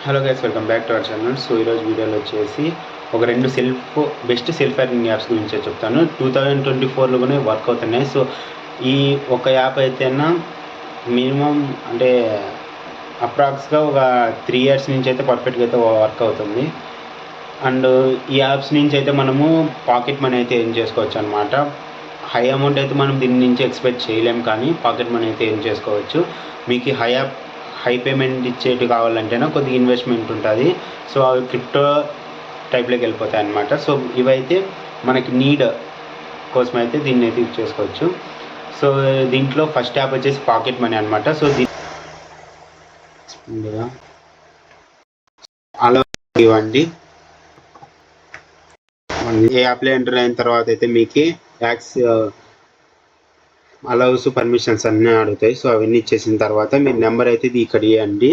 Hello guys, welcome back to our channel. So ఈరోజు వీడియోలో వచ్చేసి ఒక రెండు బెస్ట్ సెల్ఫ్ ఎర్నింగ్ యాప్స్ గురించి చెప్తాను. 2024లో కూడా వర్క్ అవుతున్నాయి. సో ఈ ఒక యాప్ అయితేనా మినిమం అంటే అప్రాక్స్గా ఒక 3 years నుంచి అయితే పర్ఫెక్ట్గా అయితే వర్క్ అవుతుంది. అండ్ ఈ యాప్స్ నుంచి అయితే మనము పాకెట్ మనీ అయితే ఎర్న్ చేసుకోవచ్చు అనమాట. హై అమౌంట్ అయితే మనం దీని నుంచి ఎక్స్పెక్ట్ చేయలేం, కానీ పాకెట్ మనీ అయితే ఎర్న్ చేసుకోవచ్చు. మీకు హై పేమెంట్ ఇచ్చేటి కావాలంటేనే కొద్దిగా ఇన్వెస్ట్మెంట్ ఉంటుంది. సో అవి క్రిప్టో టైప్లోకి వెళ్ళిపోతాయి అన్నమాట. సో ఇవైతే మనకి నీడ్ కోసం అయితే దీన్ని అయితే యూజ్ చేసుకోవచ్చు. సో దీంట్లో ఫస్ట్ యాప్ వచ్చేసి పాకెట్ మనీ అనమాట. సో అలా ఇవ్వండి. ఏ యాప్లో ఎంటర్ అయిన తర్వాత అయితే మీకు అలౌస్ పర్మిషన్స్ అన్నీ అడుగుతాయి. సో అవన్నీ ఇచ్చేసిన తర్వాత మీ నెంబర్ అయితే ఇది ఇక్కడ ఇవ్వండి.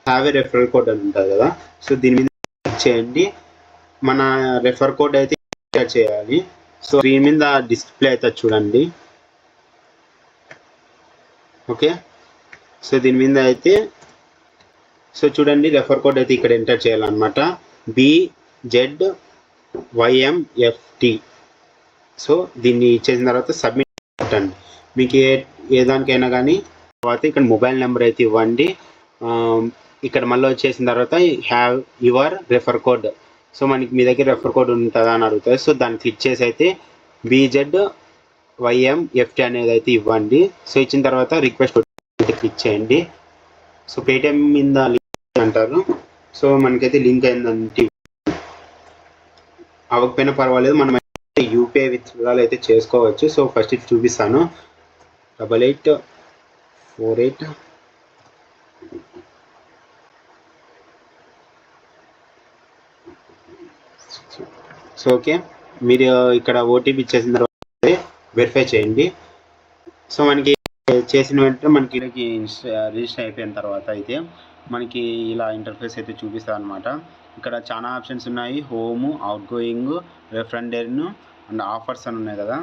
హ్యావ్ ఏ రెఫరల్ కోడ్ అని ఉంటుంది కదా, సో దీని మీద క్లిక్ చేయండి. మన రెఫర్ కోడ్ అయితే ఎంటర్ చేయాలి. సో దీని మీద డిస్ప్లే అయితే చూడండి. ఓకే, సో దీని మీద అయితే సో చూడండి, రెఫర్ కోడ్ అయితే ఇక్కడ ఎంటర్ చేయాలన్నమాట. BZYMFT. సో దీన్ని ఇచ్చేసిన తర్వాత సబ్మిట్ కొట్టండి. మీకు ఏ దానికైనా కానీ తర్వాత ఇక్కడ మొబైల్ నెంబర్ అయితే ఇవ్వండి. ఇక్కడ మళ్ళీ వచ్చేసిన తర్వాత have your refer code. So మనకి మీ దగ్గర రెఫర్ కోడ్ ఉంటుందా అని అడుగుతుంది. సో దాన్ని క్లిక్ చేసి అయితే BZYMFT అనేది అయితే ఇవ్వండి. సో ఇచ్చిన తర్వాత రిక్వెస్ట్ క్లిక్ చేయండి. సో పేటిఎం మీద లింక్ అంటారు. సో మనకైతే లింక్ అయిందంటే అవ్వకపోయినా పర్వాలేదు, మనం యూపీఐ విత్డ్రాల్ అయితే చేసుకోవచ్చు. సో ఫస్ట్ ఇది చూపిస్తాను. 8848. సో ఓకే, మీరు ఇక్కడ ఓటీపీ ఇచ్చేసిన తర్వాత వెరిఫై చేయండి. సో మనకి చేసిన వెంటనే మనకి రిజిస్టర్ అయిపోయిన తర్వాత అయితే మనకి ఇలా ఇంటర్ఫేస్ అయితే చూపిస్తుంది అనమాట. ఇక్కడ చాలా ఆప్షన్స్ ఉన్నాయి. Home, out going, front earn and offers అని ఉన్నాయి కదా.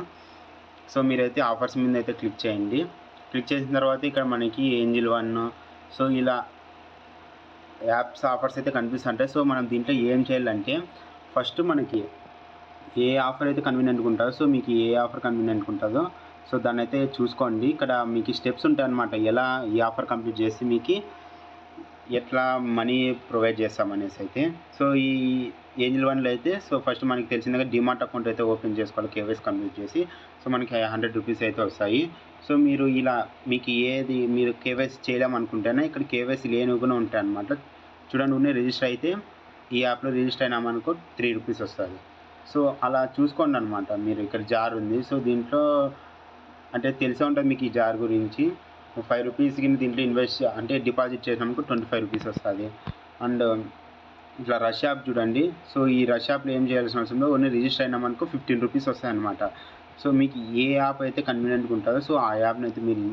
సో మీరైతే ఆఫర్స్ మీద అయితే క్లిక్ చేయండి. క్లిక్ చేసిన తర్వాత ఇక్కడ మనకి ఏంజిల్ 1 సో ఇలా యాప్స్ ఆఫర్స్ అయితే కనిపిస్తుంటాయి. సో మనం దీంట్లో ఏం చేయాలంటే ఫస్ట్ మనకి ఏ ఆఫర్ అయితే కన్వీనియంట్గా ఉంటుందో, సో మీకు ఏ ఆఫర్ కన్వీనియంట్గా ఉంటుందో సో దాన్ని అయితే చూసుకోండి. ఇక్కడ మీకు స్టెప్స్ ఉంటాయి అన్నమాట. ఎలా ఈ ఆఫర్ కంప్లీట్ చేసి మీకు ఎట్లా మనీ ప్రొవైడ్ చేస్తామనేసి అయితే. సో ఈ ఏంజిల్ 1లో అయితే సో ఫస్ట్ మనకి తెలిసిందిగా డిమార్ట్ అకౌంట్ అయితే ఓపెన్ చేసుకోవాలి, కేవైసీ కంప్లీట్ చేసి. సో మనకి 100 రూపీస్ అయితే వస్తాయి. సో మీరు ఇలా మీకు ఏది మీరు కేవైసీ చేయలేమనుకుంటేనే ఇక్కడ కేవైసీ లేనివి కూడా ఉంటాయి అన్నమాట. చూడండి, ఉన్న రిజిస్టర్ అయితే ఈ యాప్లో రిజిస్టర్ అయినామనుకో 3 రూపీస్ వస్తుంది. సో అలా చూసుకోండి అనమాట. మీరు ఇక్కడ జార్ ఉంది. సో దీంట్లో అంటే తెలిసే ఉంటుంది మీకు ఈ జార్ గురించి. 5 రూపీస్ కింద దీంట్లో ఇన్వెస్ట్ అంటే డిపాజిట్ చేసినామనుకో 25 రూపీస్ వస్తుంది. అండ్ ఇట్లా రష్ యాప్ చూడండి. సో ఈ రష్ యాప్లో ఏం చేయాల్సిన అవసరం లేదు, ఓన్లీ రిజిస్టర్ అయినామనుకో 15 రూపీస్ వస్తాయి అనమాట. సో మీకు ఏ యాప్ అయితే కన్వీనియంట్గా ఉంటుందో సో ఆ యాప్ని అయితే మీరు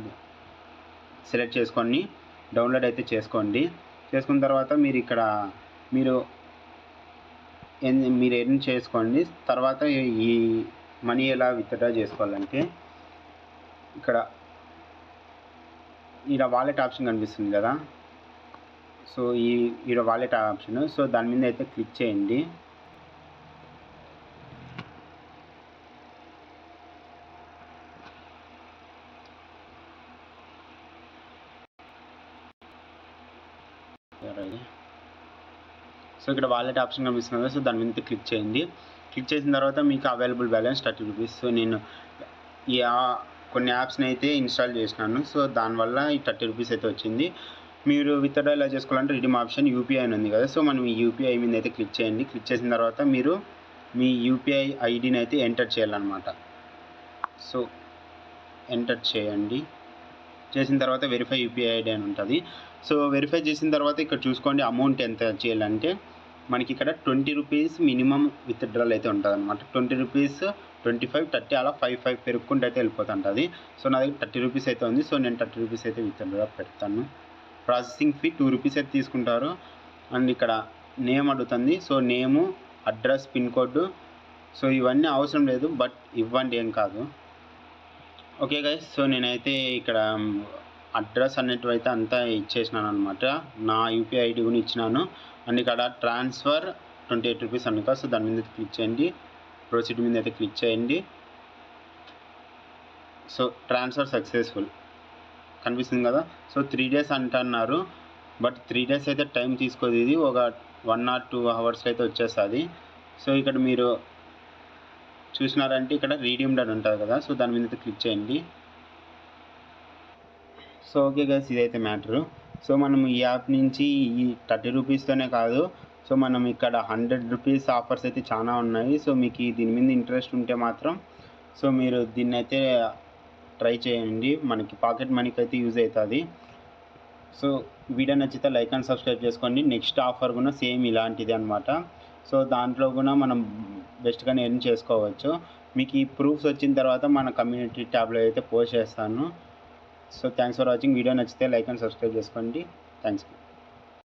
సెలెక్ట్ చేసుకొని డౌన్లోడ్ అయితే చేసుకోండి. చేసుకున్న తర్వాత మీరు ఇక్కడ మీరు ఎర్న్ చేసుకోండి. తర్వాత ఈ మనీ ఎలా విత్డ్రా చేసుకోవాలంటే ఇక్కడ ఈడ వాలెట్ ఆప్షన్ కనిపిస్తుంది కదా. సో ఈడ వాలెట్ ఆప్షన్, సో దాని మీద అయితే క్లిక్ చేయండి. సో ఇక్కడ వాలెట్ ఆప్షన్ కనిపిస్తుంది కదా, సో దాని మీద క్లిక్ చేయండి. క్లిక్ చేసిన తర్వాత మీకు అవైలబుల్ బ్యాలెన్స్ 30 రూపీస్. సో నేను కొన్ని యాప్స్ని అయితే ఇన్స్టాల్ చేసినాను. సో దానివల్ల ఈ 30 రూపీస్ అయితే వచ్చింది. మీరు విత్డ్రా ఎలా చేసుకోవాలంటే రిడీమ్ ఆప్షన్ యూపీఐ అని ఉంది కదా. సో మనం ఈ యూపీఐ మీద అయితే క్లిక్ చేయండి. క్లిక్ చేసిన తర్వాత మీరు మీ యూపీఐ ఐడిని అయితే ఎంటర్ చేయాలన్నమాట. సో ఎంటర్ చేయండి. చేసిన తర్వాత వెరిఫై యూపీఐ ఐడి అని ఉంటుంది. సో వెరిఫై చేసిన తర్వాత ఇక్కడ చూసుకోండి అమౌంట్ ఎంత చేయాలంటే మనకి ఇక్కడ 20 రూపీస్ మినిమం విత్డ్రాల్ అయితే ఉంటుంది అనమాట. 20 రూపీస్, 25, 30 అలా 5 పెరుక్కుంటూ అయితే వెళ్ళిపోతుంటుంది. సో నా దగ్గర 30 రూపీస్ అయితే ఉంది. సో నేను 30 రూపీస్ అయితే విత్డ్రా పెడతాను. ప్రాసెసింగ్ ఫీ 2 రూపీస్ అయితే తీసుకుంటారు. అండ్ ఇక్కడ నేమ్ అడుగుతుంది. సో నేము, అడ్రస్, పిన్ కోడ్, సో ఇవన్నీ అవసరం లేదు, బట్ ఇవ్వండి, ఏం కాదు. ఓకే గైస్, సో నేనైతే ఇక్కడ అడ్రస్ అనేటివైతే అంతా ఇచ్చేసినాను అనమాట. నా యూపీఐ ఐడి కూడా ఇచ్చినాను. అండ్ ఇక్కడ ట్రాన్స్ఫర్ 28 రూపీస్ అనుక. సో దాని మీద క్లిక్ చేయండి. ప్రొసీడ్ మీద అయితే క్లిక్ చేయండి. సో ట్రాన్స్ఫర్ సక్సెస్ఫుల్ కనిపిస్తుంది కదా. సో 3 days అంటున్నారు, బట్ 3 days అయితే టైం తీసుకోదు. ఇది ఒక 1 or 2 hours అయితే వచ్చేస్తుంది. సో ఇక్కడ మీరు చూసినారంటే ఇక్కడ రీడీమ్డ్ అని ఉంటుంది కదా. సో దాని మీద క్లిక్ చేయండి. సో ఓకే గైస్, ఇదైతే మ్యాటరు. సో మనం ఈ యాప్ నుంచి ఈ 30 రూపీస్తోనే కాదు, సో మనం ఇక్కడ 100 రూపీస్ ఆఫర్స్ అయితే చాలా ఉన్నాయి. సో మీకు దీని మీద ఇంట్రెస్ట్ ఉంటే మాత్రం సో మీరు దీన్ని అయితే ట్రై చేయండి. మనకి పాకెట్ మనీకి అయితే యూజ్ అవుతుంది. సో వీడియో నచ్చితే లైక్ అండ్ సబ్స్క్రైబ్ చేసుకోండి. నెక్స్ట్ ఆఫర్ కూడా సేమ్ ఇలాంటిది అనమాట. సో దాంట్లో కూడా మనం బెస్ట్గానే ఎర్న్ చేసుకోవచ్చు. మీకు ఈ ప్రూఫ్స్ వచ్చిన తర్వాత మన కమ్యూనిటీ ట్యాబ్లో అయితే పోస్ట్ చేస్తాను. So thanks for watching. Video నచ్చితే లైక్ అండ్ సబ్స్క్రైబ్ చేసుకోండి. థ్యాంక్స్.